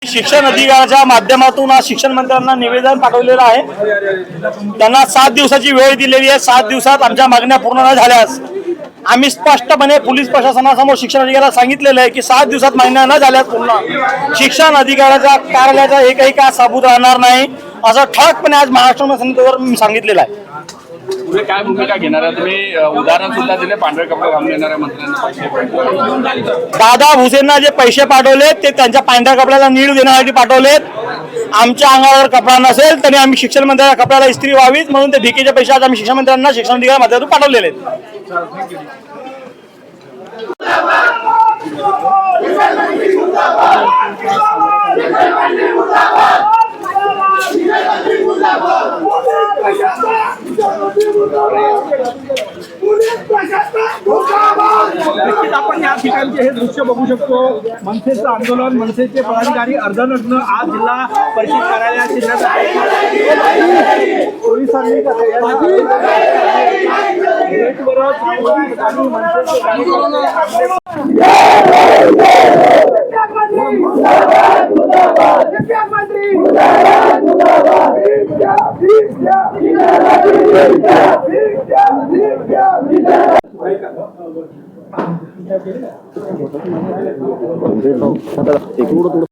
शिक्षण अधिकाऱ्याच्या माध्यमातून आज शिक्षण मंत्र्यांना निवेदन पाठवलेलं आहे। त्यांना 7 दिवसाची वेळ दिलेली आहे। 7 दिवसात आमच्या मागण्या पूर्ण न झाल्यास आम्ही स्पष्टपणे पोलीस प्रशासनासमोर शिक्षण अधिकाऱ्याला सांगितलेलं आहे की 7 दिवसात मागण्या न झाल्यास पूर्ण शिक्षण अधिकाऱ्याच्या कार्यालयाचा एकही का सबूत राहणार नाही, असं ठळकपणे आज महाराष्ट्र समितीवर सांगितलेलं आहे। तुम्ही काय भूमिका घेणार आहे? तुम्ही उदाहरण सुद्धा दिले, पांढरे कपडे घालून येणाऱ्या मंत्र्यांना दादा भुसेंना जे पैसे पाठवले ते त्यांच्या पांढऱ्या कपड्याला नीड देण्यासाठी पाठवलेत। आमच्या अंगावर कपडा नसेल तरी आम्ही शिक्षण मंत्र्यांच्या कपड्याला इस्त्री व्हावीत म्हणून ते भिकेचे पैसे आज आम्ही शिक्षण मंत्र्यांना शिक्षण अधिकाऱ्या माध्यमातून पाठवलेले आहेत। नक्कीच आपण या ठिकाणचे हे दृश्य बघू शकतो। मनसेचं आंदोलन, मनसेचे पदाधिकारी अर्धनग्न आज जिल्हा परिषद कार्यालयात पोलिसांनी